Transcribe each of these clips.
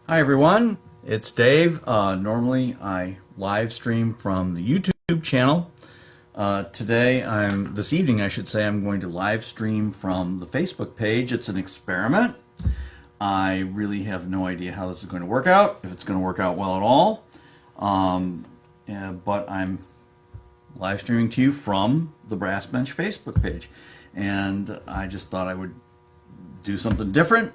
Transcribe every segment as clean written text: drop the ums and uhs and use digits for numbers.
Hi everyone, it's Dave. Normally I live stream from the YouTube channel. This evening I should say, I'm going to live stream from the Facebook page. It's an experiment. I really have no idea how this is going to work out, if it's going to work out well at all. But I'm live streaming to you from the Brass Bench Facebook page. And I just thought I would do something different.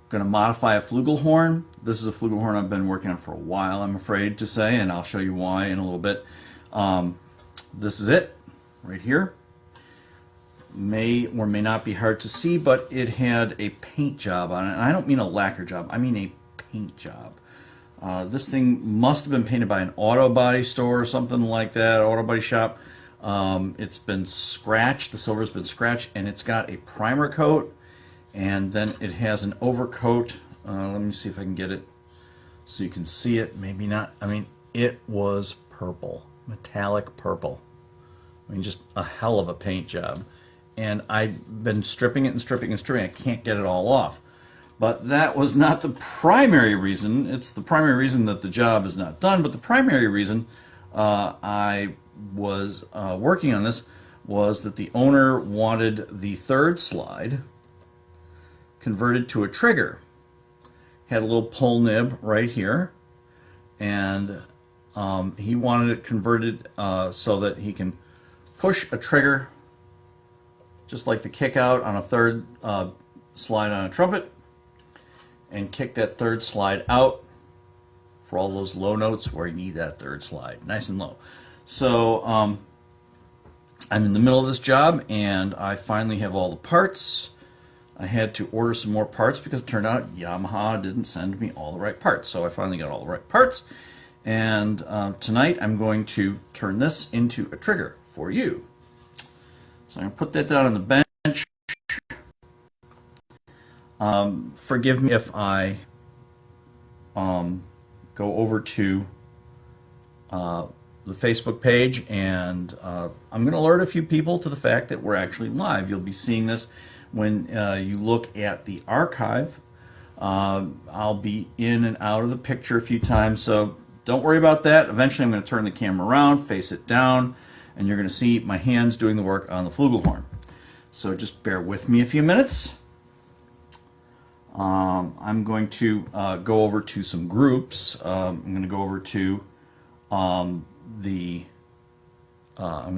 Going to modify a Flugelhorn. This is a Flugelhorn I've been working on for a while, I'm afraid to say, and I'll show you why in a little bit. This is it, right here. May or may not be hard to see, but it had a paint job on it. And I don't mean a lacquer job, I mean a paint job. This thing must have been painted by an auto body store or something like that, auto body shop. It's been scratched, the silver's been scratched, and it's got a primer coat. And then it has an overcoat. Let me see if I can get it so you can see it. Maybe not. I mean, it was purple, metallic purple. I mean, just a hell of a paint job. And I've been stripping it and stripping and stripping. I can't get it all off. But that was not the primary reason. It's the primary reason that the job is not done. But the primary reason I was working on this was that the owner wanted the third slide converted to a trigger. Had a little pull nib right here, and he wanted it converted so that he can push a trigger just like the kick out on a third slide on a trumpet, and kick that third slide out for all those low notes where you need that third slide nice and low. So I'm in the middle of this job, and I finally have all the parts. I had to order some more parts because it turned out Yamaha didn't send me all the right parts. So I finally got all the right parts. And tonight I'm going to turn this into a trigger for you. So I'm going to put that down on the bench. Forgive me if I go over to the Facebook page, and I'm going to alert a few people to the fact that we're actually live. You'll be seeing this when you look at the archive. I'll be in and out of the picture a few times, so don't worry about that. Eventually I'm going to turn the camera around, face it down, and you're going to see my hands doing the work on the Flugelhorn. So just bear with me a few minutes. I'm going to go over to some groups. I'm going to go over to I'm going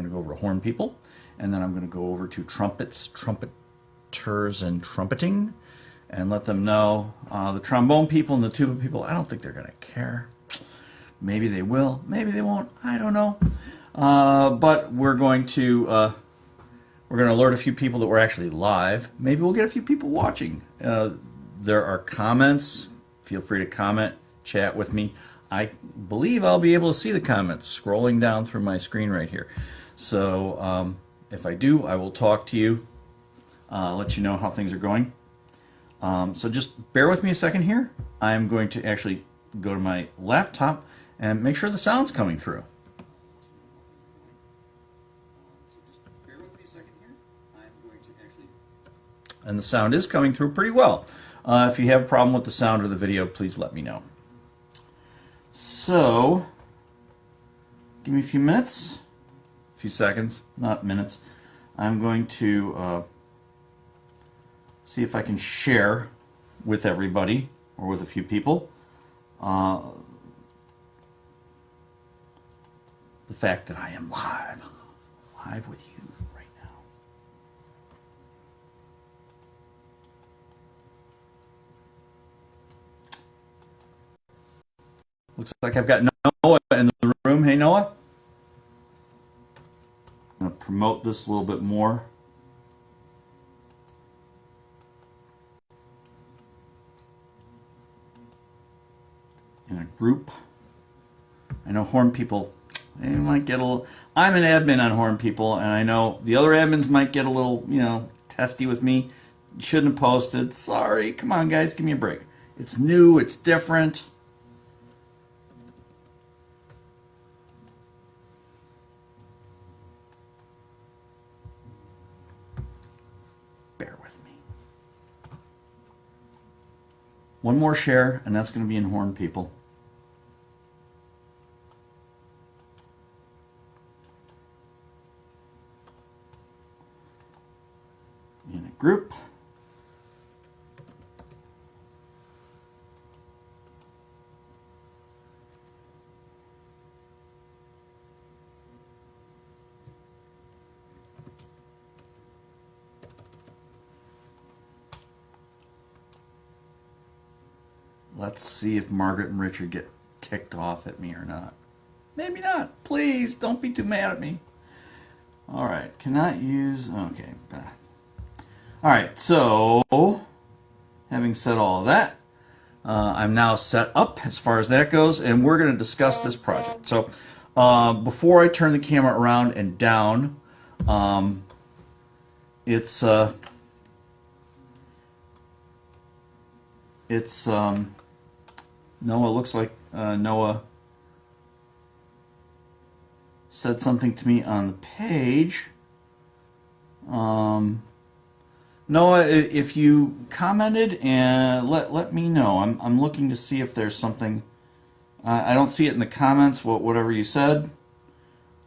to go over to horn people, and then I'm going to go over to trumpets, and trumpeting, and let them know. The trombone people and the tuba people, I don't think they're going to care. Maybe they will, maybe they won't, I don't know. But we're going to alert a few people that we're actually live. Maybe we'll get a few people watching. There are comments. Feel free to comment, chat with me. I believe I'll be able to see the comments scrolling down through my screen right here. So if I do, I will talk to you. Let you know how things are going. So just bear with me a second here. I'm going to actually go to my laptop and make sure the sound's coming through. And the sound is coming through pretty well. If you have a problem with the sound or the video, please let me know. So, give me a few minutes, a few seconds, not minutes. I'm going to see if I can share with everybody, or with a few people, the fact that I am live with you right now. Looks like I've got Noah in the room. Hey, Noah. I'm going to promote this a little bit more. In a group. I know horn people, they might get a little, I'm an admin on horn people, and I know the other admins might get a little, testy with me. You shouldn't have posted. Sorry. Come on, guys, give me a break. It's new, it's different. Bear with me. One more share, and that's going to be in Horn, people. In a group. Let's see if Margaret and Richard get ticked off at me or not. Maybe not. Please, don't be too mad at me. All right, cannot use, okay. All right, so having said all of that, I'm now set up as far as that goes, and we're going to discuss this project. So before I turn the camera around and down, Noah, looks like Noah said something to me on the page. Noah, if you commented, and let me know. I'm looking to see if there's something. I don't see it in the comments. Whatever you said.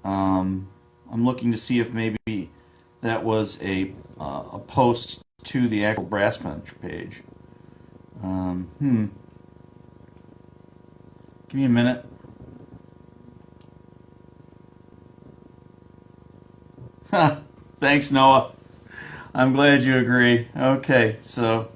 I'm looking to see if maybe that was a post to the actual Brass Bench page. Give me a minute. Thanks, Noah. I'm glad you agree. Okay, so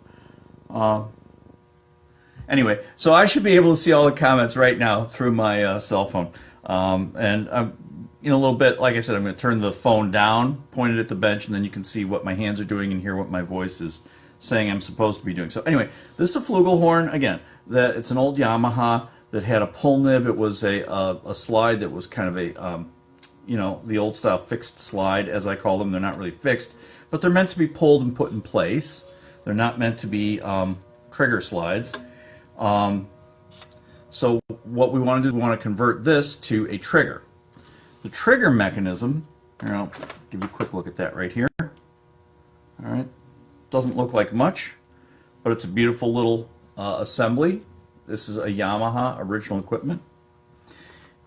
anyway, so I should be able to see all the comments right now through my cell phone. And I'm, in a little bit, like I said, I'm going to turn the phone down, point it at the bench, and then you can see what my hands are doing and hear what my voice is saying I'm supposed to be doing. So anyway, this is a Flugelhorn. Again, it's an old Yamaha that had a pull nib. It was a slide that was kind of a, you know, the old style fixed slide, as I call them. They're not really fixed, but they're meant to be pulled and put in place. They're not meant to be trigger slides. So what we want to do is we want to convert this to a trigger. The trigger mechanism, here, I'll give you a quick look at that right here. All right, doesn't look like much, but it's a beautiful little assembly. This is a Yamaha original equipment.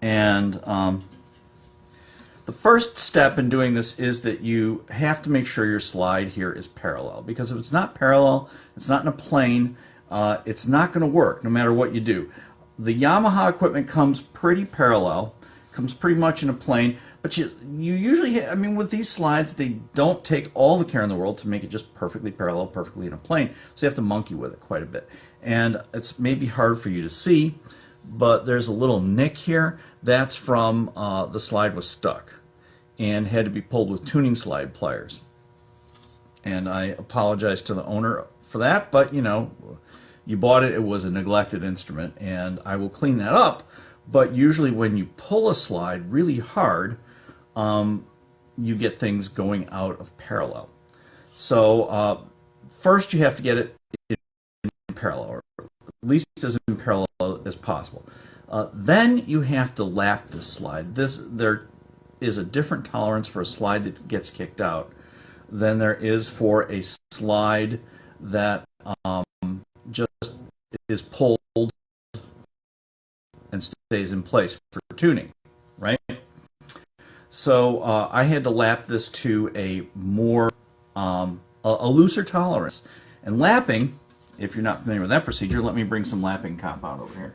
And the first step in doing this is that you have to make sure your slide here is parallel, because if it's not parallel, it's not in a plane, it's not going to work no matter what you do. The Yamaha equipment comes pretty parallel, comes pretty much in a plane, but you usually, I mean, with these slides, they don't take all the care in the world to make it just perfectly parallel, perfectly in a plane, so you have to monkey with it quite a bit. And it's maybe hard for you to see, but there's a little nick here. That's from the slide was stuck and had to be pulled with tuning slide pliers. And I apologize to the owner for that, but you know, you bought it, it was a neglected instrument, and I will clean that up. But usually when you pull a slide really hard, you get things going out of parallel. So first you have to get it in parallel, or at least as in parallel as possible. Then you have to lap this slide. There is a different tolerance for a slide that gets kicked out than there is for a slide that just is pulled and stays in place for tuning, right? So I had to lap this to a more a looser tolerance. And lapping, if you're not familiar with that procedure, let me bring some lapping compound over here.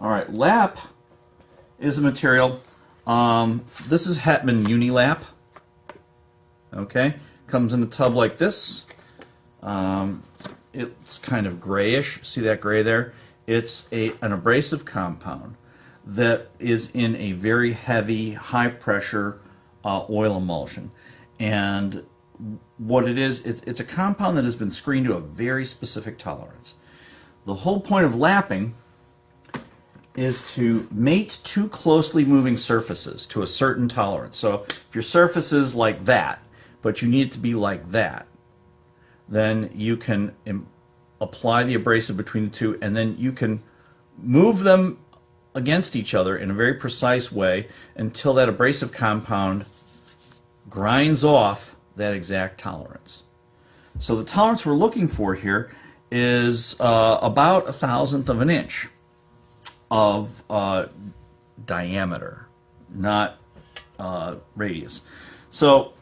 All right, lap is a material. This is Hetman Unilap. Okay, comes in a tub like this. It's kind of grayish. See that gray there? It's an abrasive compound that is in a very heavy, high-pressure oil emulsion. And what it is, it's a compound that has been screened to a very specific tolerance. The whole point of lapping is to mate two closely moving surfaces to a certain tolerance. So if your surface is like that, but you need it to be like that, then you can apply the abrasive between the two, and then you can move them against each other in a very precise way until that abrasive compound grinds off that exact tolerance. So the tolerance we're looking for here is about 1/1000th of an inch of diameter, not radius. So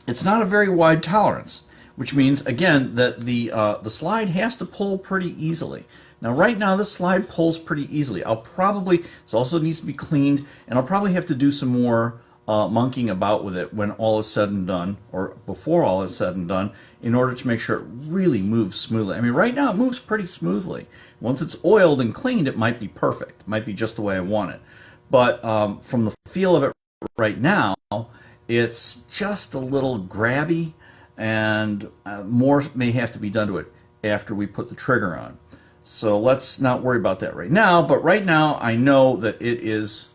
it's not a very wide tolerance, which means, again, that the slide has to pull pretty easily. Now, right now, this slide pulls pretty easily. This also needs to be cleaned, and I'll probably have to do some more monkeying about with it when all is said and done, or before all is said and done, in order to make sure it really moves smoothly. I mean, right now, it moves pretty smoothly. Once it's oiled and cleaned, it might be perfect. It might be just the way I want it. But from the feel of it right now, it's just a little grabby, and more may have to be done to it after we put the trigger on. So let's not worry about that right now, but right now I know that it is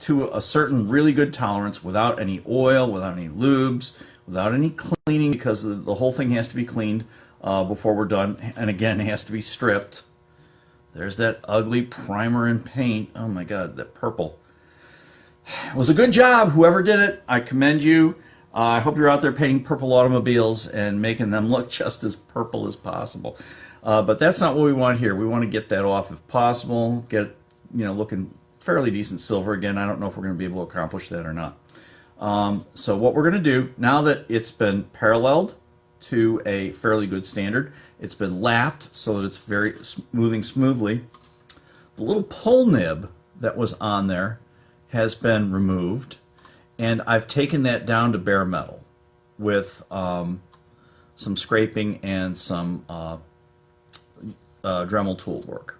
to a certain really good tolerance without any oil, without any lubes, without any cleaning, because the whole thing has to be cleaned before we're done, and again, it has to be stripped. There's that ugly primer and paint. Oh my God, that purple. It was a good job, whoever did it. I commend you. I hope you're out there painting purple automobiles and making them look just as purple as possible. But that's not what we want here. We want to get that off if possible, get it, looking fairly decent silver. Again, I don't know if we're going to be able to accomplish that or not. So what we're going to do, now that it's been paralleled to a fairly good standard, it's been lapped so that it's moving smoothly, the little pull nib that was on there has been removed, and I've taken that down to bare metal with some scraping and some Dremel tool work.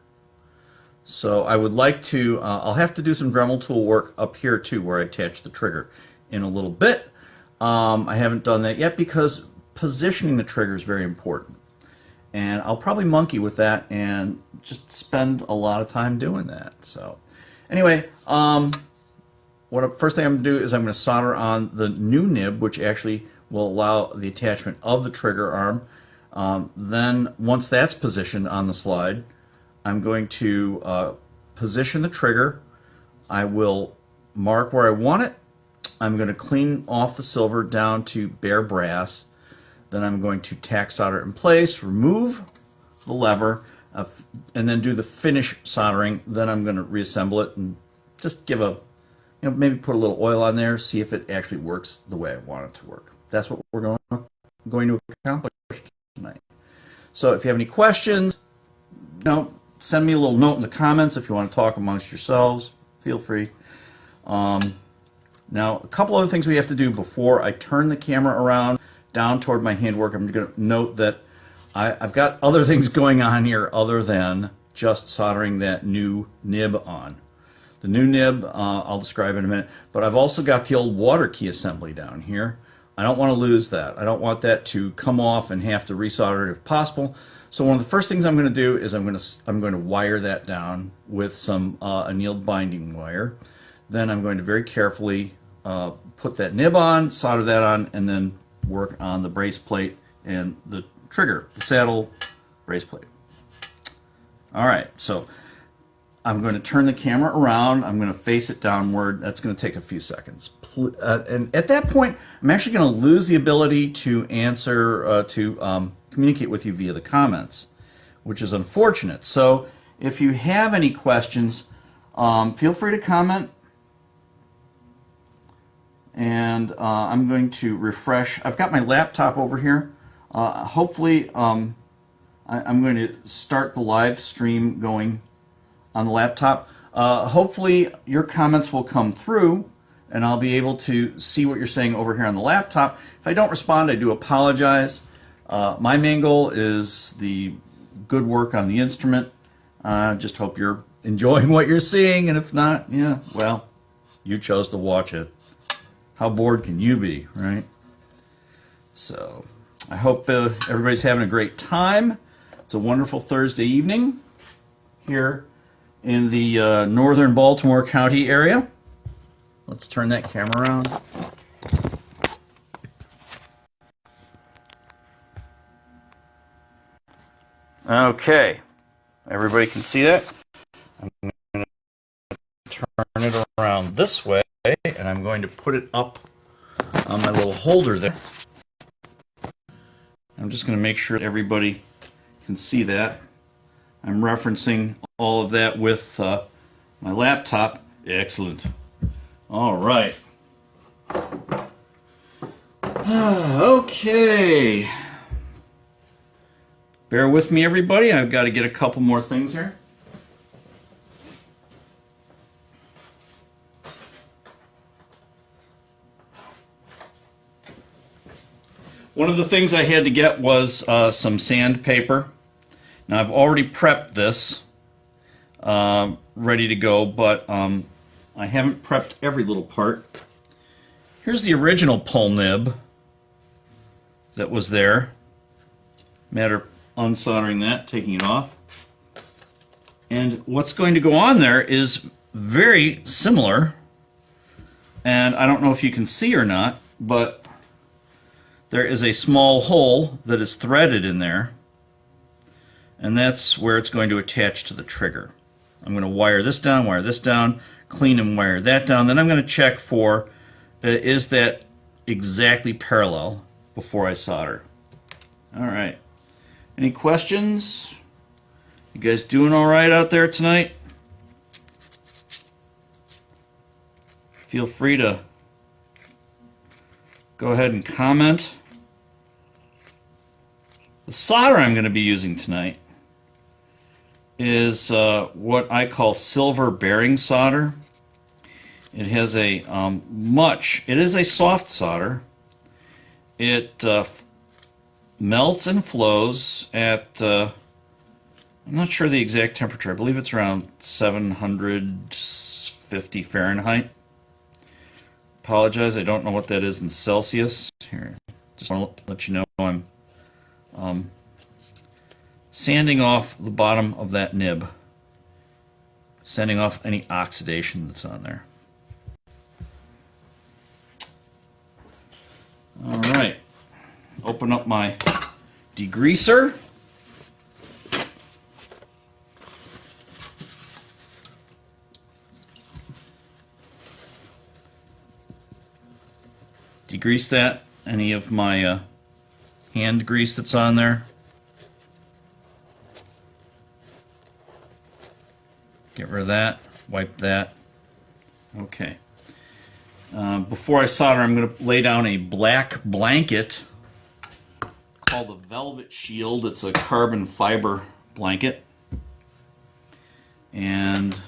So I would like to, I'll have to do some Dremel tool work up here too, where I attach the trigger in a little bit. I haven't done that yet because positioning the trigger is very important. And I'll probably monkey with that and just spend a lot of time doing that. So anyway, first thing I'm going to do is I'm going to solder on the new nib, which actually will allow the attachment of the trigger arm. Then once that's positioned on the slide, I'm going to position the trigger. I will mark where I want it. I'm going to clean off the silver down to bare brass. Then I'm going to tack solder in place, remove the lever, and then do the finish soldering. Then I'm going to reassemble it and just give a, maybe put a little oil on there, see if it actually works the way I want it to work. That's what we're going to accomplish tonight. So if you have any questions, send me a little note in the comments. If you want to talk amongst yourselves, feel free. Now, a couple other things we have to do before I turn the camera around down toward my handwork. I'm going to note that I've got other things going on here other than just soldering that new nib on. The new nib, I'll describe in a minute, but I've also got the old water key assembly down here. I don't want to lose that. I don't want that to come off and have to resolder it if possible. So one of the first things I'm going to do is I'm going to wire that down with some annealed binding wire. Then I'm going to very carefully put that nib on, solder that on, and then work on the brace plate and the trigger, the saddle brace plate. All right, so I'm going to turn the camera around. I'm going to face it downward. That's going to take a few seconds. And at that point, I'm actually going to lose the ability to answer, communicate with you via the comments, which is unfortunate. So if you have any questions, feel free to comment. And I'm going to refresh. I've got my laptop over here. Hopefully, I'm going to start the live stream going on the laptop. Hopefully, your comments will come through, and I'll be able to see what you're saying over here on the laptop. If I don't respond, I do apologize. My main goal is the good work on the instrument. Just hope you're enjoying what you're seeing, and if not, yeah, well, you chose to watch it. How bored can you be, right? So I hope everybody's having a great time. It's a wonderful Thursday evening here in the northern Baltimore County area. Let's turn that camera around. Okay, everybody can see that? I'm going to turn it around this way, and I'm going to put it up on my little holder there. I'm just going to make sure everybody can see that. I'm referencing all of that with my laptop. Excellent. All right. Okay. Bear with me, everybody. I've got to get a couple more things here. One of the things I had to get was some sandpaper. Now I've already prepped this, ready to go, but I haven't prepped every little part. Here's the original pull nib that was there. Matter of unsoldering that, taking it off. And what's going to go on there is very similar, and I don't know if you can see or not, but there is a small hole that is threaded in there, and that's where it's going to attach to the trigger. I'm going to wire this down, clean and wire that down. Then I'm going to check for is that exactly parallel before I solder. All right. Any questions? You guys doing all right out there tonight? Feel free to go ahead and comment. The solder I'm going to be using tonight is what I call silver bearing solder. It has a it is a soft solder. It melts and flows at, I'm not sure the exact temperature. I believe it's around 750 Fahrenheit. Apologize, I don't know what that is in Celsius. Here, just want to let you know I'm sanding off the bottom of that nib, sanding off any oxidation that's on there. All right, open up my degreaser. Degrease that, any of my hand grease that's on there. Get rid of that, wipe that. Okay. Before I solder, I'm going to lay down a black blanket called a Velvet Shield. It's a carbon fiber blanket. And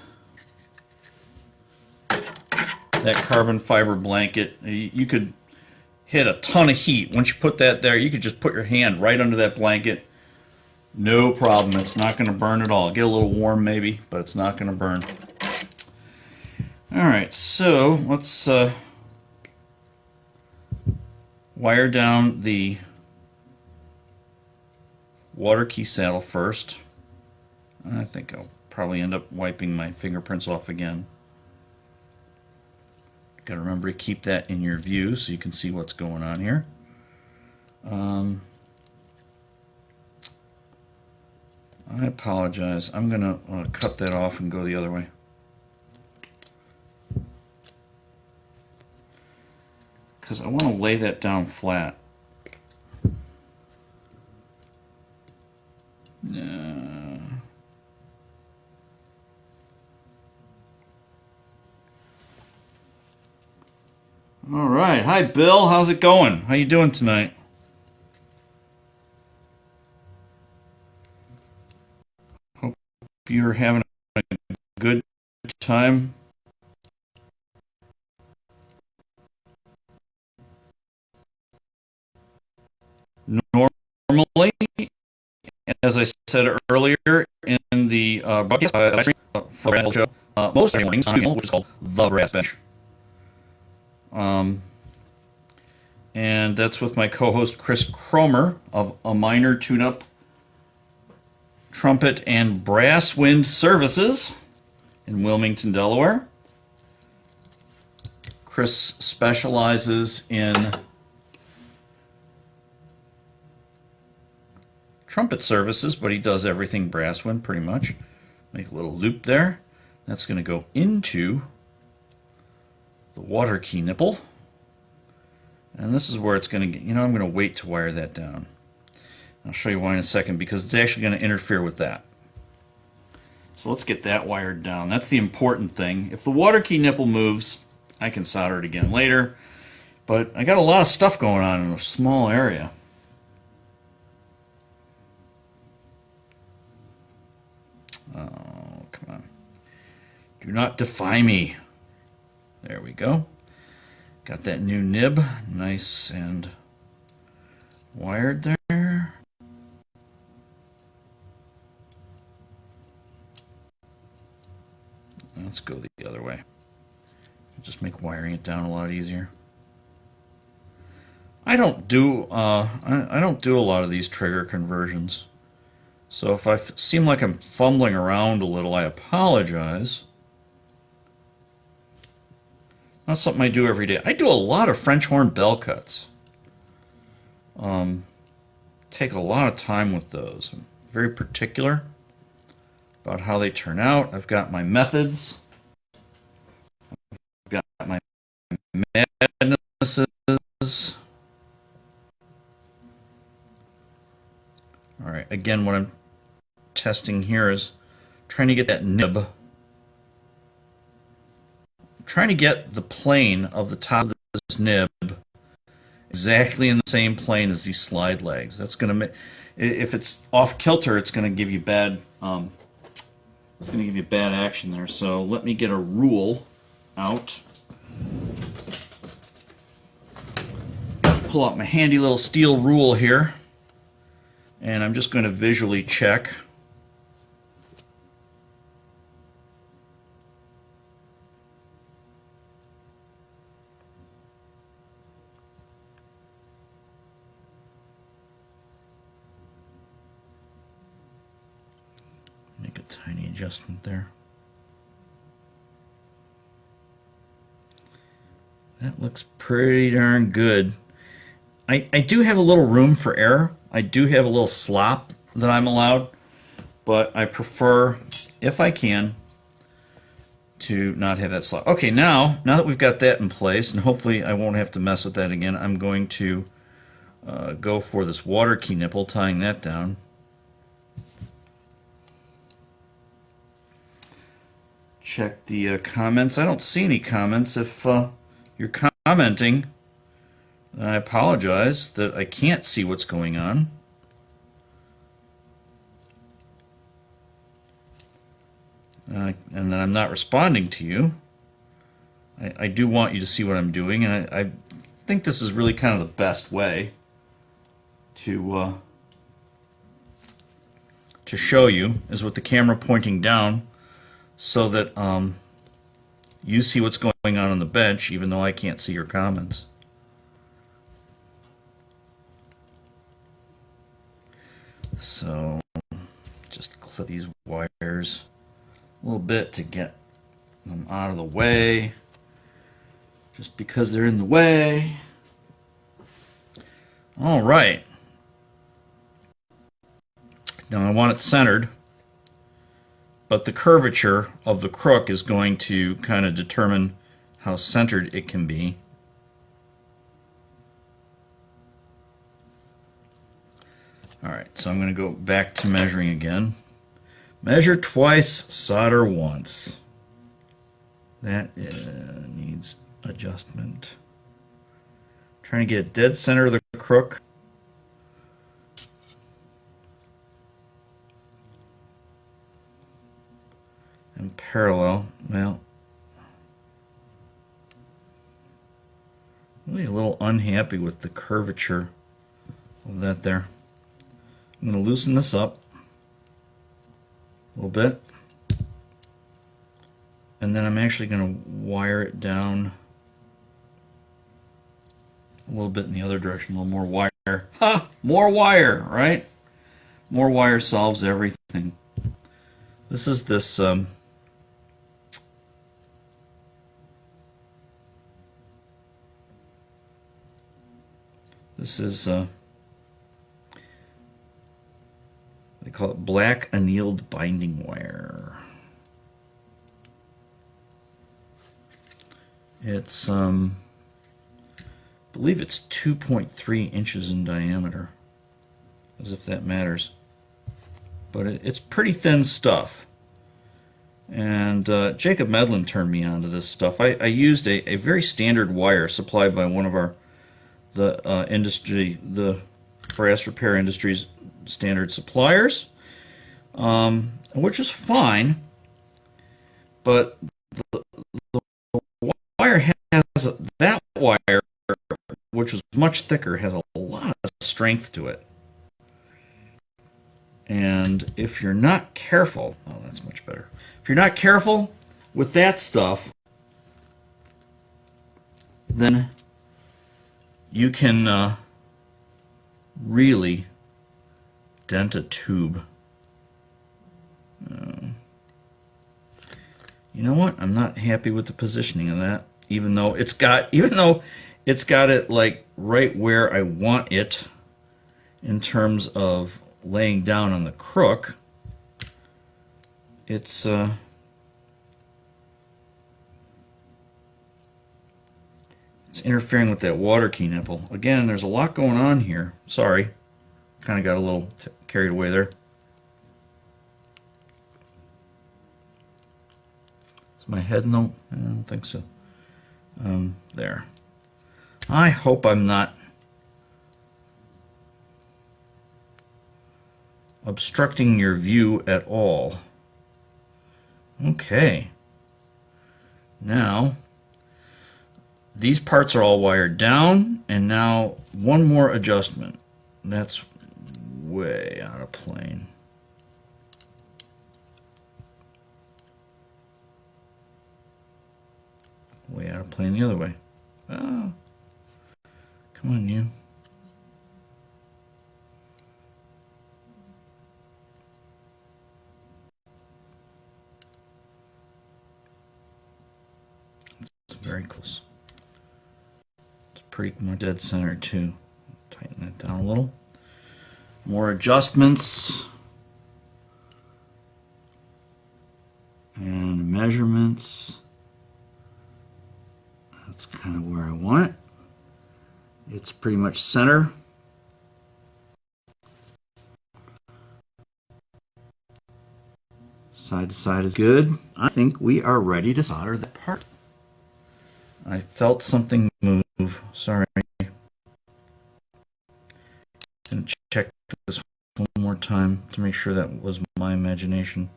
that carbon fiber blanket, you could hit a ton of heat. Once you put that there, you could just put your hand right under that blanket. No problem. It's not going to burn at all. Get a little warm maybe, but it's not going to burn. Alright, so let's wire down the water key saddle first. I think I'll probably end up wiping my fingerprints off again. Got to remember to keep that in your view so you can see what's going on here. I apologize. I'm going to cut that off and go the other way. Because I want to lay that down flat. All right. Hi, Bill. How's it going? How you doing tonight? Hope you're having a good time. Normally, as I said earlier in the broadcast show, most mornings on a channel which is called The Brass Bench. And that's with my co-host Chris Cromer of A Minor Tune-Up Trumpet and Brass Wind Services in Wilmington, Delaware. Chris specializes in trumpet services, but he does everything brass wind pretty much. Make a little loop there. That's going to go into the water key nipple. And this is where it's going to get, I'm going to wait to wire that down. I'll show you why in a second, because it's actually going to interfere with that. So let's get that wired down. That's the important thing. If the water key nipple moves, I can solder it again later. But I got a lot of stuff going on in a small area. Oh, come on. Do not defy me. There we go. Got that new nib nice and wired there. Let's go the other way. Just make wiring it down a lot easier. I don't do a lot of these trigger conversions. So if I seem like I'm fumbling around a little, I apologize. Not something I do every day. I do a lot of French horn bell cuts. Take a lot of time with those. I'm very particular about how they turn out. I've got my methods. I've got my madnesses. All right, again, what I'm testing here is trying to get that nib. I'm trying to get the plane of the top of this nib exactly in the same plane as these slide legs. That's going to make, if it's off kilter, it's going to give you bad. It's going to give you bad action there. So let me get a rule out. Pull out my handy little steel rule here. And I'm just going to visually check. Make a tiny adjustment there. That looks pretty darn good. I do have a little room for error. I do have a little slop that I'm allowed, but I prefer, if I can, to not have that slop. Okay, now that we've got that in place, and hopefully I won't have to mess with that again, I'm going to go for this water key nipple, tying that down. Check the comments. I don't see any comments. If you're commenting, I apologize that I can't see what's going on. And that I'm not responding to you. I do want you to see what I'm doing, and I think this is really kind of the best way to show you, is with the camera pointing down, so that you see what's going on the bench, even though I can't see your comments. So just clip these wires a little bit to get them out of the way, just because they're in the way. All right. Now I want it centered, but the curvature of the crook is going to kind of determine how centered it can be. Alright, so I'm going to go back to measuring again. Measure twice, solder once. That needs adjustment. Trying to get dead center of the crook. And parallel. Well, really a little unhappy with the curvature of that there. I'm going to loosen this up a little bit, and then I'm actually going to wire it down a little bit in the other direction, a little more wire. Ha! More wire, right? More wire solves everything. This is this they call it black annealed binding wire. It's I believe it's 2.3 inches in diameter. as if that matters. But it's pretty thin stuff. And Jacob Medlin turned me on to this stuff. I used a very standard wire supplied by one of the brass repair industry's standard suppliers, which is fine. But the wire has that wire, which was much thicker, has a lot of strength to it. And if you're not careful, oh, that's much better. If you're not careful with that stuff, then you can really dent a tube. You know what? I'm not happy with the positioning of that, even though it's got it like right where I want it in terms of laying down on the crook. It's interfering with that water key nipple. Again, there's a lot going on here. Sorry, kind of got a little carried away there. Is my head no? I don't think so. There. I hope I'm not obstructing your view at all. Okay. Now, these parts are all wired down, and now one more adjustment. That's way out of plane. Way out of plane the other way. Oh. Come on, you. It's very close. It's pretty much dead center too. Tighten that down a little. More adjustments. And measurements. That's kind of where I want it. It's pretty much center. Side to side is good. I think we are ready to solder that part. I felt something move. Sorry. And check this one more time to make sure that was my imagination.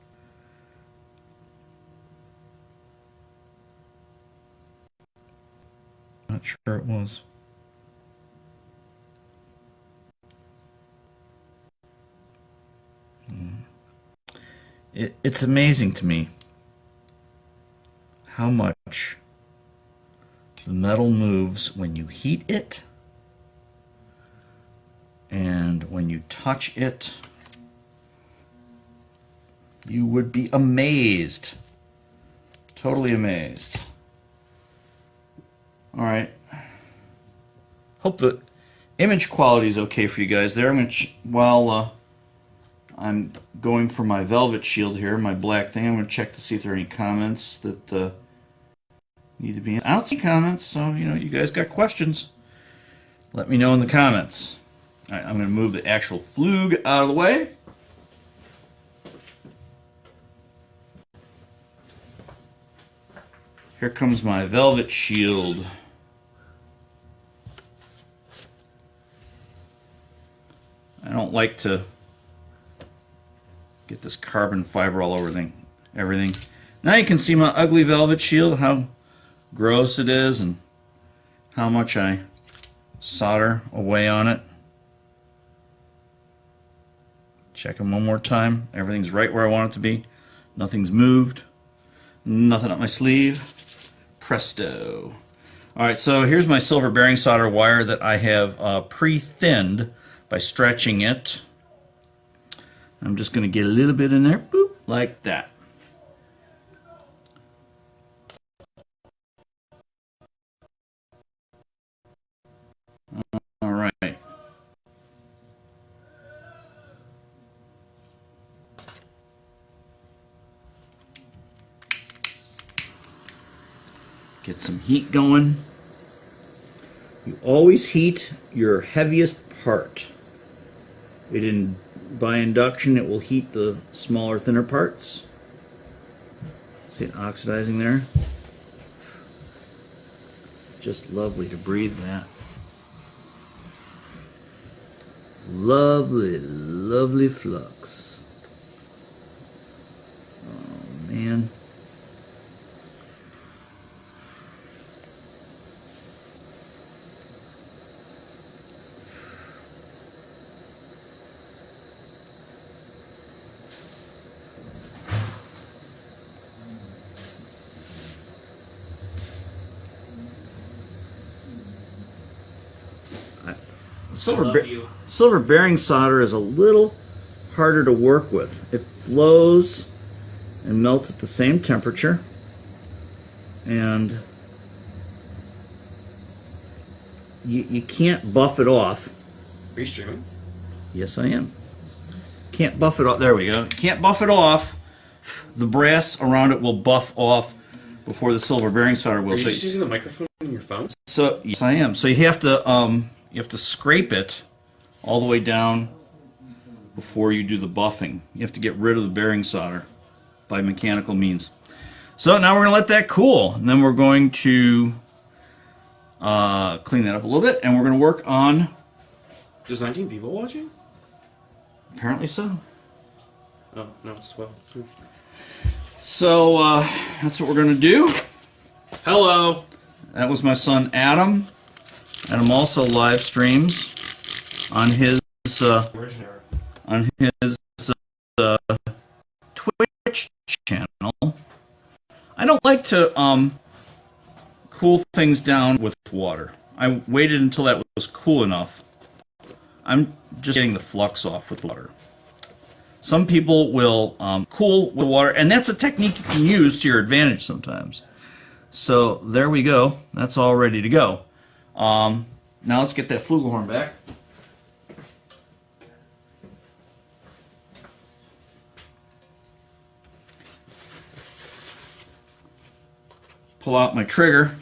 Not sure it was. It's amazing to me how much the metal moves when you heat it and when you touch it. You would be amazed. Totally amazed. Alright. Hope the image quality is okay for you guys there. I'm going to, while I'm going for my velvet shield here, my black thing, I'm going to check to see if there are any comments that need to be in. I don't see comments, so, you know, you guys got questions. Let me know in the comments. Alright, I'm going to move the actual flug out of the way. Here comes my velvet shield. I don't like to get this carbon fiber all over everything. Now you can see my ugly velvet shield, how gross it is and how much I solder away on it. Check them one more time. Everything's right where I want it to be. Nothing's moved. Nothing up my sleeve. Presto. Alright, so here's my silver bearing solder wire that I have pre-thinned by stretching it. I'm just going to get a little bit in there, boop, like that. All right. Get some heat going. You always heat your heaviest part. By induction, it will heat the smaller, thinner parts. See it oxidizing there? Just lovely to breathe that. Lovely, lovely flux. Oh man. Silver bearing solder is a little harder to work with. It flows and melts at the same temperature, and you can't buff it off. Are you streaming? Yes, I am. Can't buff it off. There we go. Can't buff it off. The brass around it will buff off before the silver bearing solder will. Are you just using the microphone in your phone? So yes, I am. So you have to scrape it all the way down before you do the buffing. You have to get rid of the bearing solder by mechanical means. So now we're going to let that cool, and then we're going to clean that up a little bit, and we're going to work on... There's 19 people watching? Apparently so. Oh, no, it's 12. So that's what we're going to do. Hello! That was my son Adam. Adam also live streams on his Twitch channel. I don't like to cool things down with water. I waited until that was cool enough. I'm just getting the flux off with water. Some people will cool with water, and that's a technique you can use to your advantage sometimes. So there we go. That's all ready to go. Now let's get that flugelhorn back. Pull out my trigger.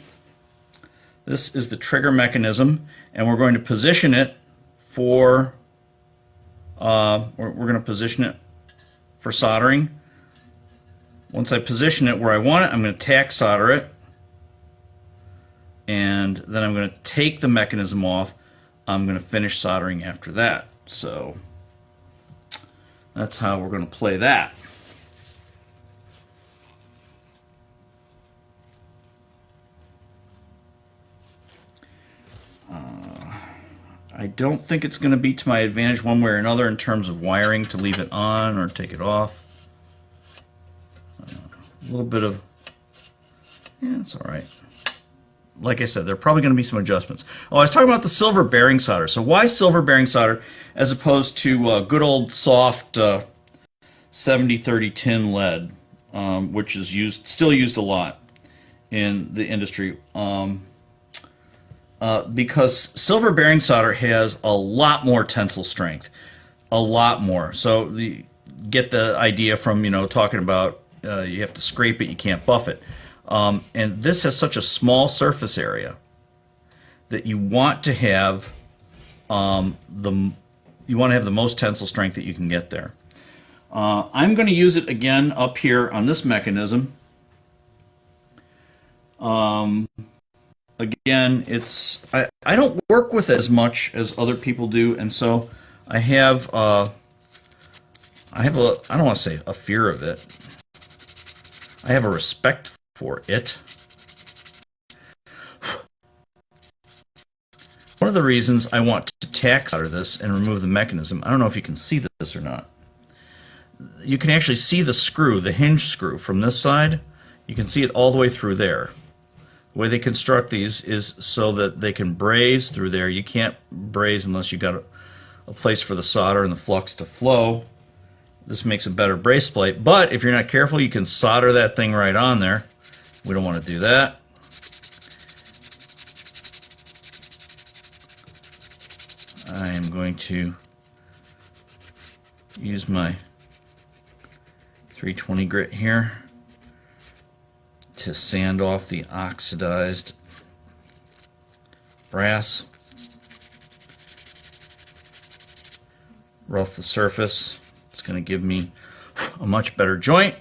This is the trigger mechanism, and we're going to position it for we're going to position it for soldering. Once I position it where I want it, I'm going to tack solder it, and then I'm going to take the mechanism off. I'm going to finish soldering after that. So that's how we're going to play that. I don't think it's going to be to my advantage one way or another in terms of wiring to leave it on or take it off. A little bit of, yeah, it's all right. Like I said, there are probably going to be some adjustments. Oh, I was talking about the silver bearing solder. So why silver bearing solder as opposed to good old soft 70-30 tin lead, which is still used a lot in the industry? Because silver bearing solder has a lot more tensile strength, a lot more. So get the idea from talking about you have to scrape it, you can't buff it, and this has such a small surface area that you want to have the most tensile strength that you can get there. I'm going to use it again up here on this mechanism. Again, I don't work with it as much as other people do, and so I have I don't want to say a fear of it. I have a respect for it. One of the reasons I want to tack solder this and remove the mechanism, I don't know if you can see this or not. You can actually see the screw, the hinge screw from this side. You can see it all the way through there. The way they construct these is so that they can braze through there. You can't braze unless you've got a place for the solder and the flux to flow. This makes a better brace plate, but if you're not careful, you can solder that thing right on there. We don't want to do that. I am going to use my 320 grit here to sand off the oxidized brass. rough the surface. It's going to give me a much better joint.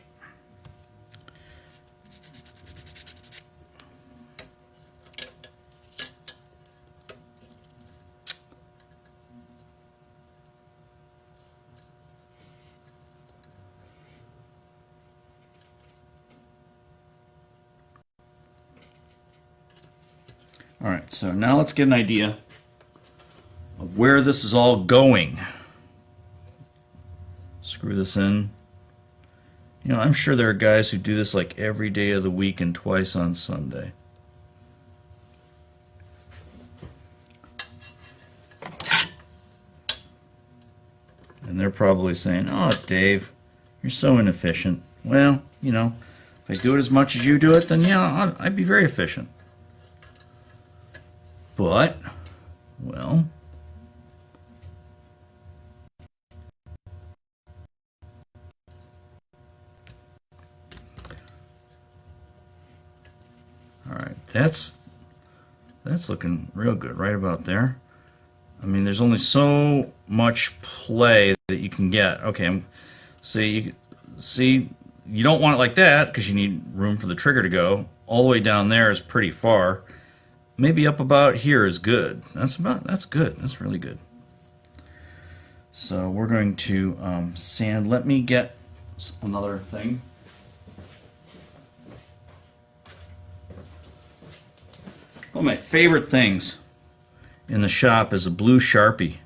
All right, so now let's get an idea of where this is all going. Screw this in. You know, I'm sure there are guys who do this like every day of the week and twice on Sunday. And they're probably saying, "Oh, Dave, you're so inefficient." Well, you know, if I do it as much as you do it, then yeah, I'd be very efficient. But, well, all right, that's looking real good right about there. I mean, there's only so much play that you can get. Okay, see, you don't want it like that because you need room for the trigger to go. All the way down there is pretty far. Maybe up about here is good. That's good. That's really good. So we're going to sand. Let me get another thing. One of my favorite things in the shop is a blue Sharpie.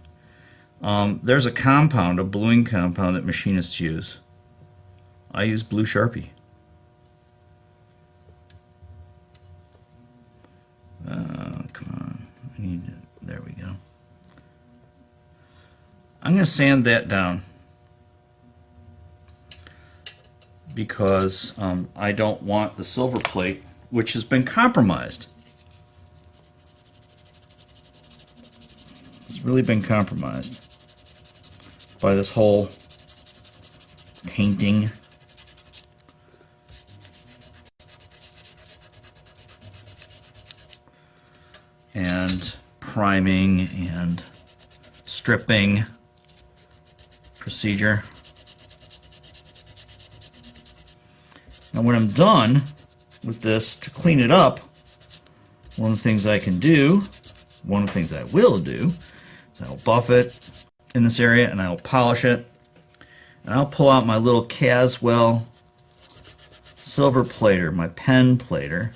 There's a compound, a bluing compound that machinists use. I use blue Sharpie. Come on. There we go. I'm going to sand that down because I don't want the silver plate, which has been compromised. It's really been compromised by this whole painting. And priming and stripping procedure. Now when I'm done with this, to clean it up, one of the things I can do, one of the things I will do, is I'll buff it in this area and I'll polish it. And I'll pull out my little Caswell silver plater, my pen plater.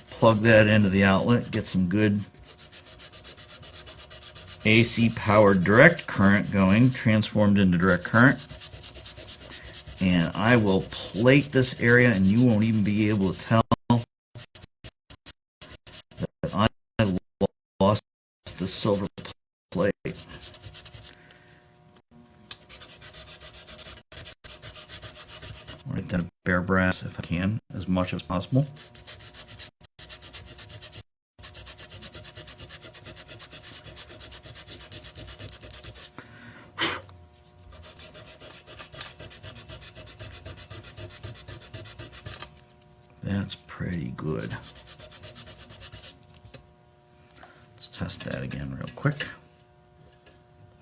Plug that into the outlet, get some good AC powered direct current going, transformed into direct current. And I will plate this area and you won't even be able to tell that I lost the silver plate. Right down bare brass if I can, as much as possible. That's pretty good. Let's test that again real quick.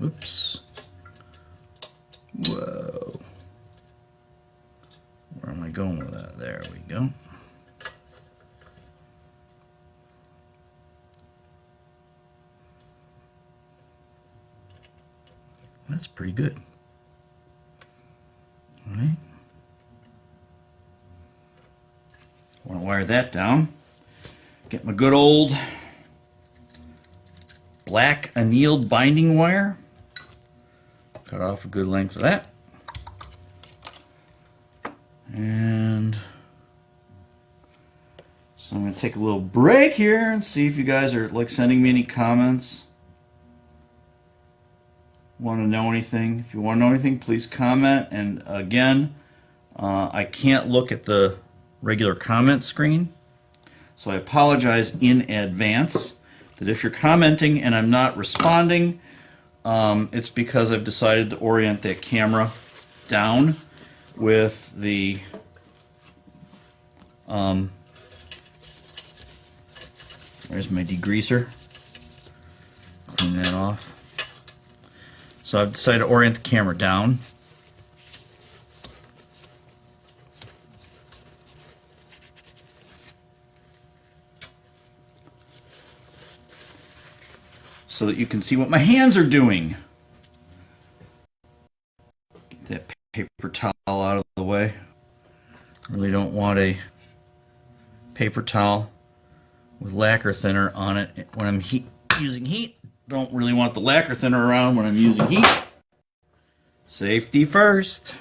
Oops. Whoa. Where am I going with that? There we go. That's pretty good. All right. I want to wire that down. Get my good old black annealed binding wire. Cut off a good length of that. And so I'm going to take a little break here and see if you guys are like sending me any comments. Want to know anything? If you want to know anything, please comment. And again, I can't look at the regular comment screen, so I apologize in advance that if you're commenting and I'm not responding, it's because I've decided to orient that camera down with the where's my degreaser? Clean that off. So I've decided to orient the camera down. So that you can see what my hands are doing. Get that paper towel out of the way. Really don't want a paper towel with lacquer thinner on it when I'm using heat. Don't really want the lacquer thinner around when I'm using heat. Safety first.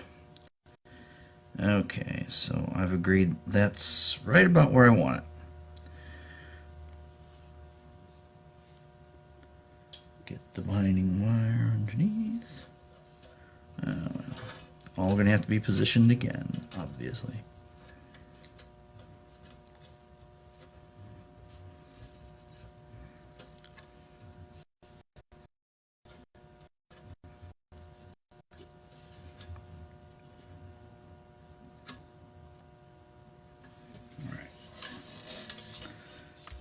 Okay, so I've agreed that's right about where I want it. Get the binding wire underneath. All going to have to be positioned again, obviously.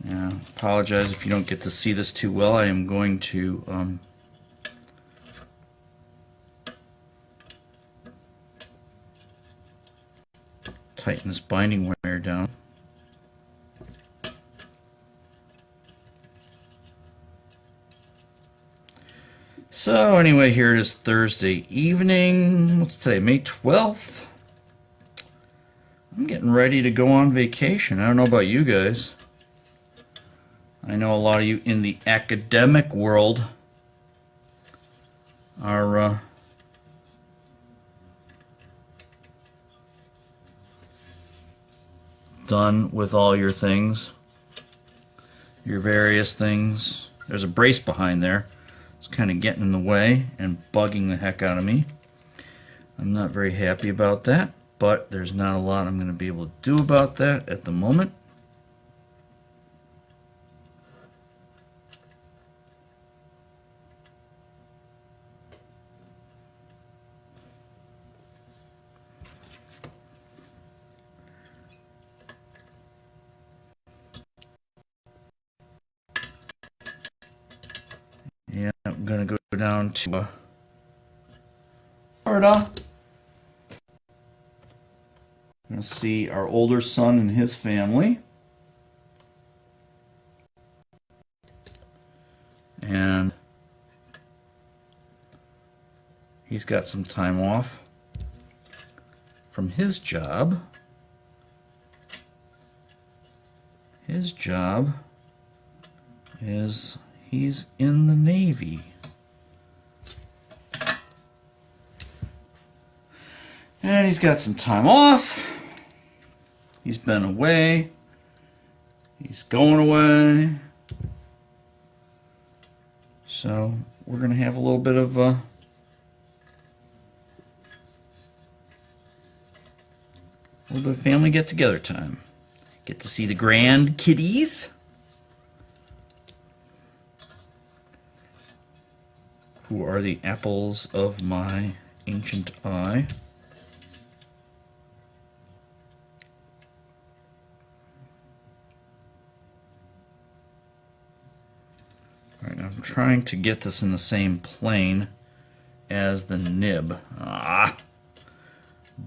Yeah, apologize if you don't get to see this too well. I am going to tighten this binding wire down. So anyway, here it is Thursday evening. What's today? May 12th. I'm getting ready to go on vacation. I don't know about you guys. I know a lot of you in the academic world are done with all your things, your various things. There's a brace behind there. It's kind of getting in the way and bugging the heck out of me. I'm not very happy about that, but there's not a lot I'm going to be able to do about that at the moment. Yeah, I'm going to go down to Florida. I'm going to see our older son and his family. And he's got some time off from his job. His job is he's in the Navy. And he's got some time off. He's been away. He's going away. So we're going to have a little bit of family get-together time. Get to see the grandkiddies, who are the apples of my ancient eye. Alright, I'm trying to get this in the same plane as the nib. Ah!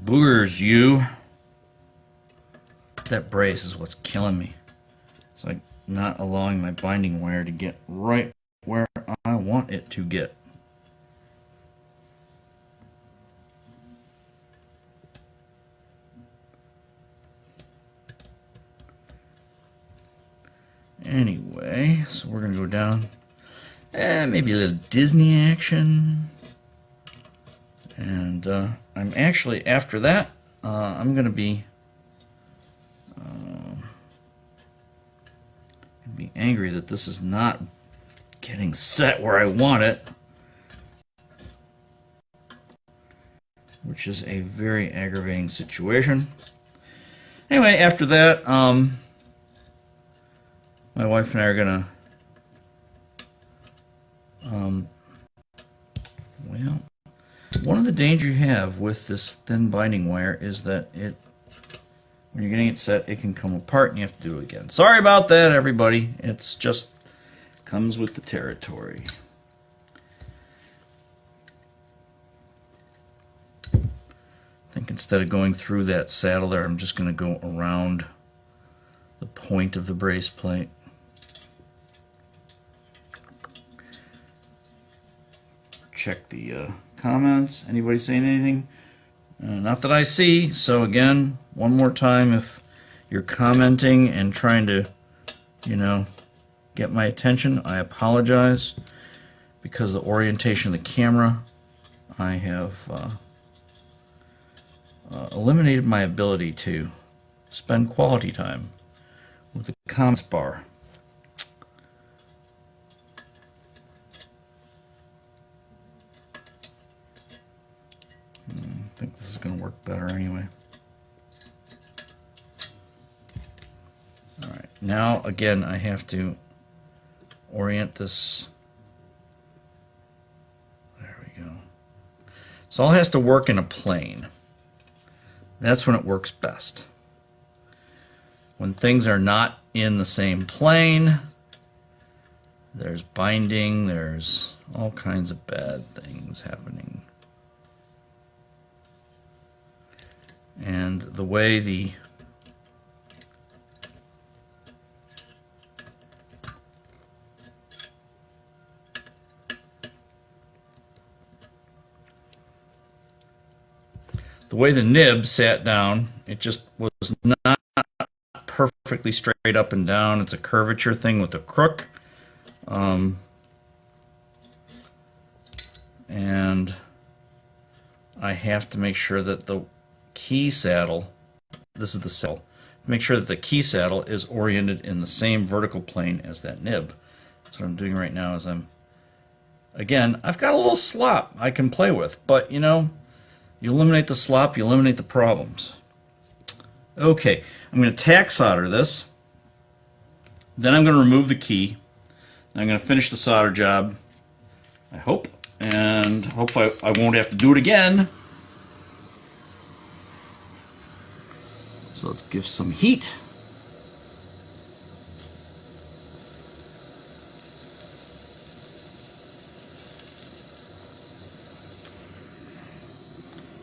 Boogers, you! That brace is what's killing me. It's like not allowing my binding wire to get right where I want it to get. Anyway, so we're going to go down. Maybe a little Disney action. And I'm actually, after that, I'm going to be angry that this is not getting set where I want it, which is a very aggravating situation. Anyway, after that, my wife and I are gonna well, one of the dangers you have with this thin binding wire is that when you're getting it set, it can come apart and you have to do it again. Sorry about that, everybody. It's just comes with the territory. instead of going through that saddle there, I'm just going to go around the point of the brace plate. Check the comments. Anybody saying anything? Not that I see. So again, one more time, if you're commenting and trying to, you know, get my attention, I apologize. Because of the orientation of the camera, I have eliminated my ability to spend quality time with the comments bar. I think this is going to work better anyway. Alright, now again I have to orient this. There we go. So all has to work in a plane. That's when it works best. When things are not in the same plane, there's binding, there's all kinds of bad things happening. And the way the nib sat down, it just was not perfectly straight up and down. It's a curvature thing with a crook. And I have to make sure that the key saddle, this is the saddle, make sure that the key saddle is oriented in the same vertical plane as that nib. So what I'm doing right now is again, I've got a little slop I can play with, but you know, you eliminate the slop, you eliminate the problems. Okay, I'm going to tack solder this. Then I'm going to remove the key. I'm going to finish the solder job, I hope, and hope I won't have to do it again. So let's give some heat.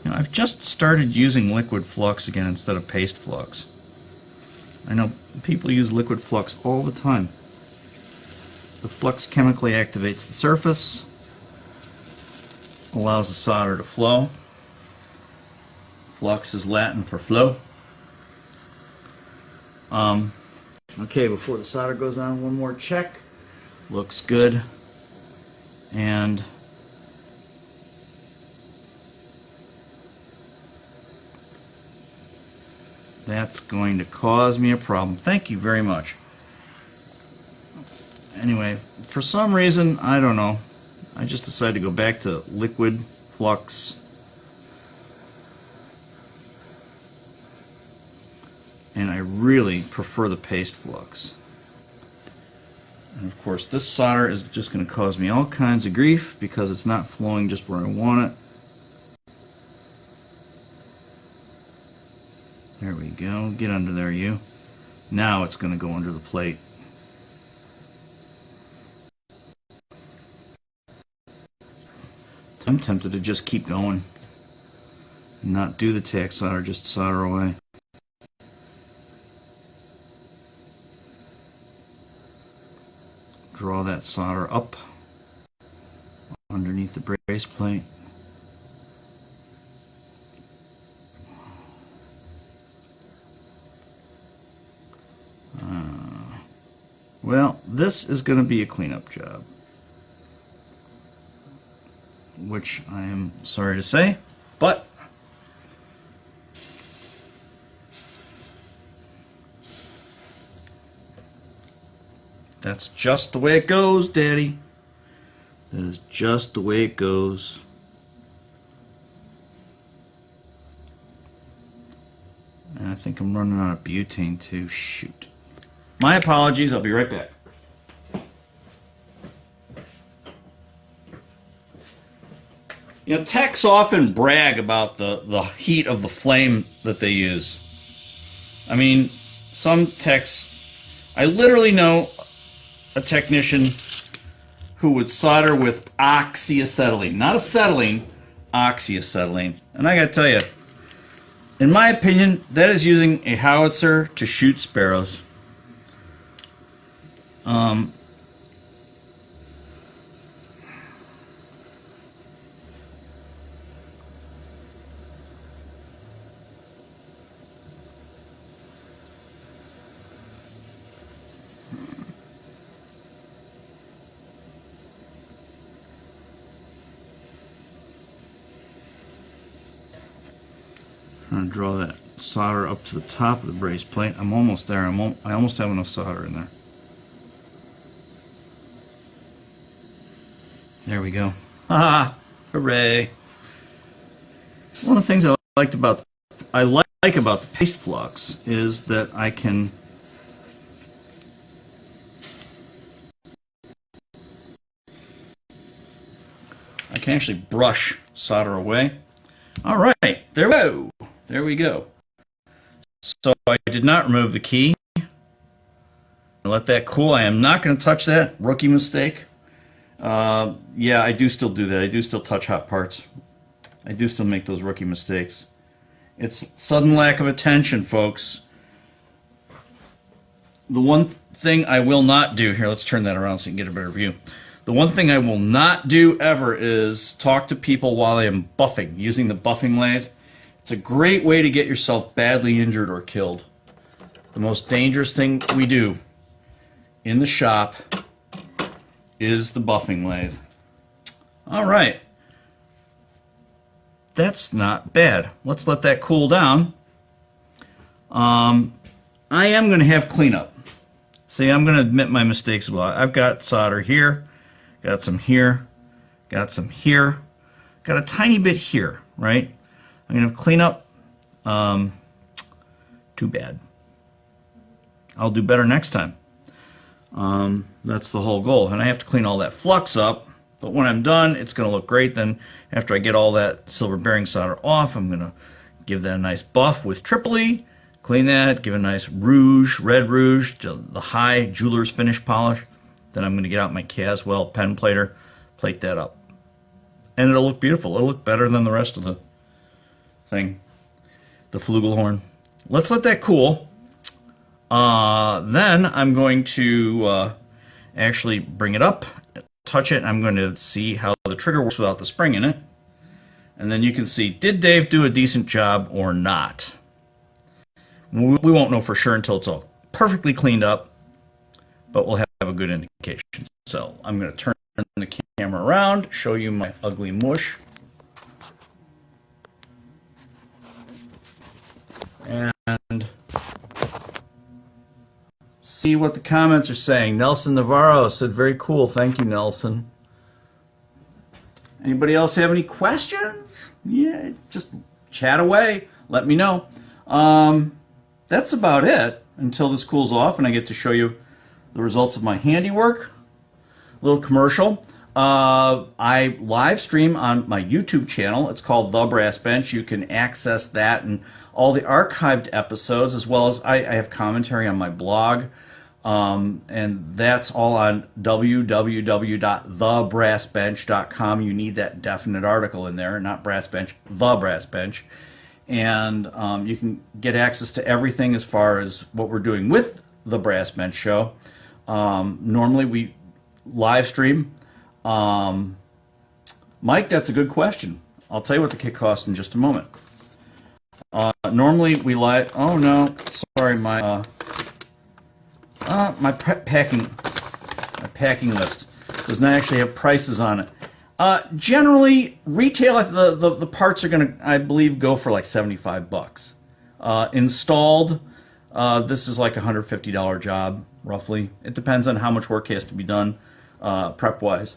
Now, I've just started using liquid flux again instead of paste flux. I know people use liquid flux all the time. The flux chemically activates the surface, allows the solder to flow. Flux is Latin for flow. Okay, before the solder goes on, one more check. Looks good. And that's going to cause me a problem. Thank you very much. Anyway, for some reason, I don't know, I just decided to go back to liquid flux. And I really prefer the paste flux. And of course, this solder is just going to cause me all kinds of grief because it's not flowing just where I want it. There we go. Get under there, you. Now it's going to go under the plate. I'm tempted to just keep going. Not do the tack solder, just solder away. Draw that solder up underneath the brace plate. Well, this is going to be a cleanup job, which I am sorry to say, but that's just the way it goes, Daddy. That is just the way it goes. And I think I'm running out of butane too. Shoot. My apologies. I'll be right back. You know, techs often brag about the heat of the flame that they use. I mean, some techs, I literally know a technician who would solder with oxyacetylene, not acetylene, oxyacetylene. And I gotta tell you, In my opinion, that is using a howitzer to shoot sparrows. I'm going to draw that solder up to the top of the brace plate. I'm almost there. I almost have enough solder in there. There we go. Ha! Hooray! One of the things I like about the paste flux is that I can actually brush solder away. All right, there we go. There we go. So I did not remove the key. Let that cool. I am not going to touch that. Rookie mistake. Yeah, I do still do that. I do still touch hot parts. I do still make those rookie mistakes. It's sudden lack of attention, folks. The one thing I will not do, here, let's turn that around so you can get a better view. The one thing I will not do ever is talk to people while I am buffing, using the buffing lathe. It's a great way to get yourself badly injured or killed. The most dangerous thing we do in the shop is the buffing lathe. All right. That's not bad. Let's let that cool down. I am going to have cleanup. See, I'm going to admit my mistakes a lot. I've got solder here, got some here, got a tiny bit here, right? I'm going to clean up. Too bad. I'll do better next time. That's the whole goal. And I have to clean all that flux up, but when I'm done, it's going to look great. Then after I get all that silver bearing solder off, I'm going to give that a nice buff with Tripoli, clean that, give it a nice rouge, red rouge, the high jeweler's finish polish. Then I'm going to get out my Caswell pen plater, plate that up. And it'll look beautiful. It'll look better than the rest of the thing, the Flugelhorn. Let's let that cool. Then I'm going to actually bring it up, touch it, and I'm going to see how the trigger works without the spring in it. And then you can see, did Dave do a decent job or not? We won't know for sure until it's all perfectly cleaned up, but we'll have a good indication. So I'm going to turn the camera around, show you my ugly mush. And see what the comments are saying. Nelson Navarro said, very cool. Thank you, Nelson. Anybody else have any questions? Yeah, just chat away. Let me know. That's about it until this cools off and I get to show you the results of my handiwork. A little commercial. I live stream on my YouTube channel. It's called The Brass Bench. You can access that and all the archived episodes, as well as I have commentary on my blog. And that's all on www.thebrassbench.com. You need that definite article in there, not Brass Bench, The Brass Bench. And you can get access to everything as far as what we're doing with the Brass Bench show. Normally we live stream. Mike, that's a good question. I'll tell you what the kit costs in just a moment. Normally we live. Oh no, sorry, my packing list does not actually have prices on it. Generally, retail, the parts are going to, I believe, go for like $75. Installed, this is like a $150 job, roughly. It depends on how much work has to be done, prep-wise.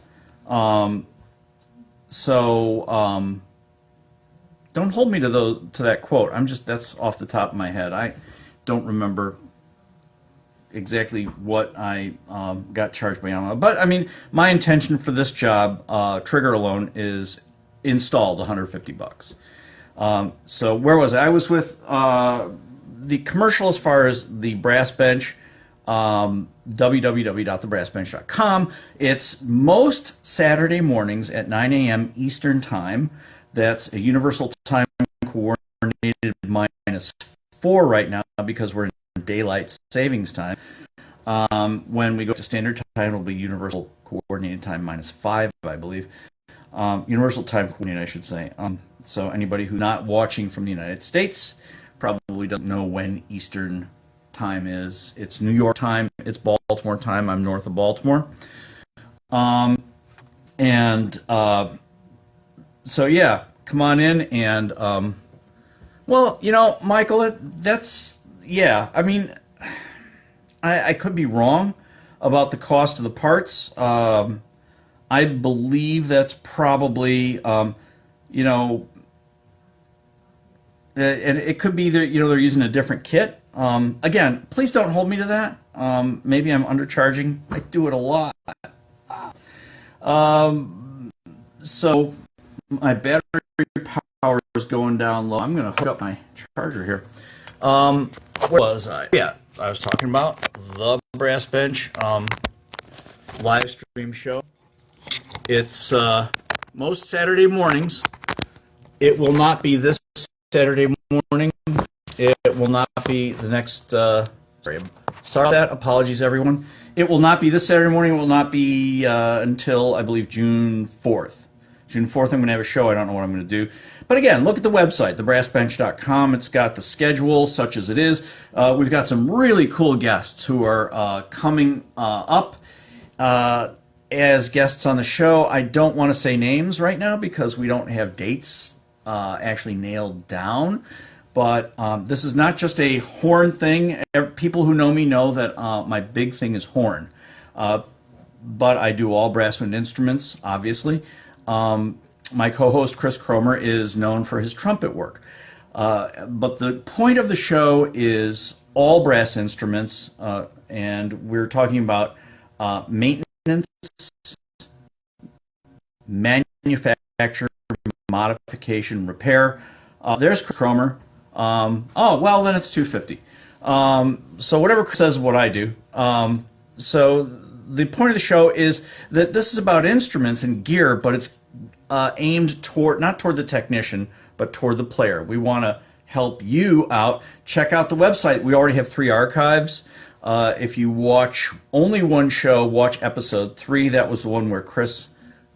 Don't hold me to that quote. That's off the top of my head. I don't remember exactly what I got charged by Yamaha. But I mean, my intention for this job, trigger alone, is installed $150. So where was I? I was with the commercial as far as the Brass Bench, www.thebrassbench.com. It's most Saturday mornings at 9 a.m. Eastern Time. That's a universal time coordinated -4 right now because we're in daylight savings time. When we go to standard time, it'll be universal coordinated time -5, I believe. Universal time coordinated, I should say. So anybody who's not watching from the United States probably doesn't know when Eastern time is. It's New York time. It's Baltimore time. I'm north of Baltimore. So yeah, come on in and well, you know, Michael, that's yeah. I mean, I could be wrong about the cost of the parts. I believe that's probably you know, and it could be that they're using a different kit. Again, please don't hold me to that. Maybe I'm undercharging. I do it a lot. So my battery power is going down low. I'm going to hook up my charger here. Where was I? Yeah, I was talking about the Brass Bench live stream show. It's most Saturday mornings. It will not be this Saturday morning. It will not be the next. Sorry about that. Apologies, everyone. It will not be this Saturday morning. It will not be until, I believe, June 4th. June 4th, I'm going to have a show. I don't know what I'm going to do. But again, look at the website, thebrassbench.com. It's got the schedule, such as it is. We've got some really cool guests who are coming up as guests on the show. I don't want to say names right now because we don't have dates actually nailed down. But this is not just a horn thing. People who know me know that my big thing is horn. But I do all brass wind instruments, obviously. My co-host, Chris Cromer, is known for his trumpet work. But the point of the show is all brass instruments, and we're talking about maintenance, manufacture, modification, repair. There's Chris Cromer. Oh, well, then it's $250. So whatever Chris says is what I do. So the point of the show is that this is about instruments and gear, but it's aimed toward, not toward the technician, but toward the player. We want to help you out. Check out the website. We already have 3 archives. If you watch only one show, watch episode 3. That was the one where Chris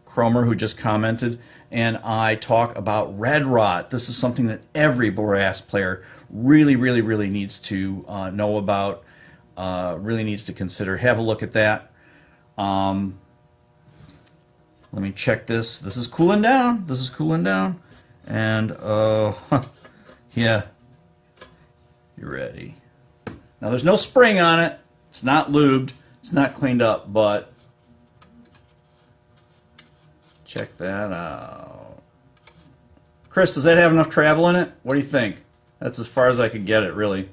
Cromer, who just commented, and I talk about red rot. This is something that every brass player really, really, really needs to know about, really needs to consider. Have a look at that. Let me check this. This is cooling down. This is cooling down. And, yeah. You ready? Now, there's no spring on it. It's not lubed. It's not cleaned up, but check that out. Chris, does that have enough travel in it? What do you think? That's as far as I could get it, really.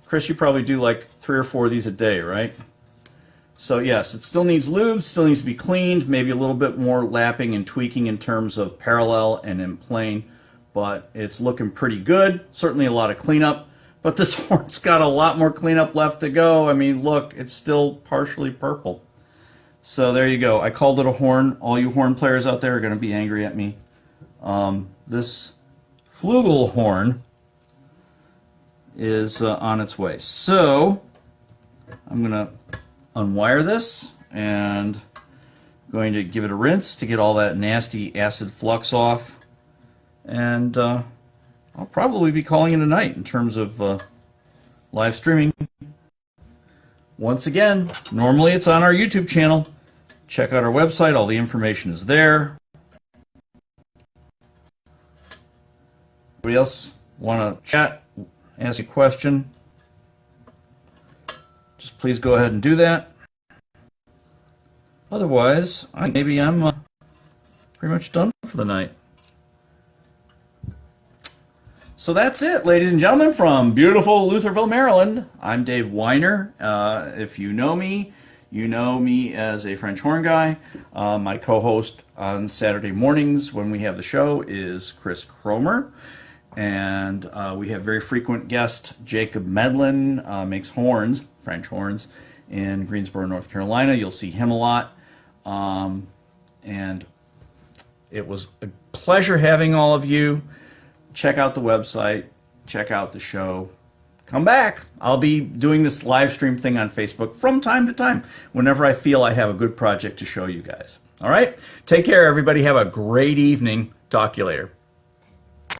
Chris, you probably do like 3 or 4 of these a day, right? So yes, it still needs lube, still needs to be cleaned, maybe a little bit more lapping and tweaking in terms of parallel and in plane, but it's looking pretty good. Certainly a lot of cleanup, but this horn's got a lot more cleanup left to go. I mean, look, it's still partially purple. So there you go. I called it a horn. All you horn players out there are going to be angry at me. This Flugelhorn is on its way. So I'm going to unwire this and going to give it a rinse to get all that nasty acid flux off. And I'll probably be calling it a night in terms of live streaming. Once again, normally it's on our YouTube channel. Check out our website. All the information is there. Anybody else want to chat? Ask a question, just please go ahead and do that. Otherwise, maybe I'm pretty much done for the night. So that's it, ladies and gentlemen, from beautiful Lutherville, Maryland. I'm Dave Weiner. If you know me as a French horn guy. My co-host on Saturday mornings when we have the show is Chris Cromer. And we have very frequent guest Jacob Medlin, makes horns, French horns, in Greensboro, North Carolina. You'll see him a lot. And It was a pleasure having all of you. Check out the website. Check out the show. Come back. I'll be doing this live stream thing on Facebook from time to time whenever I feel I have a good project to show you guys. All right? Take care, everybody. Have a great evening. Talk to you later.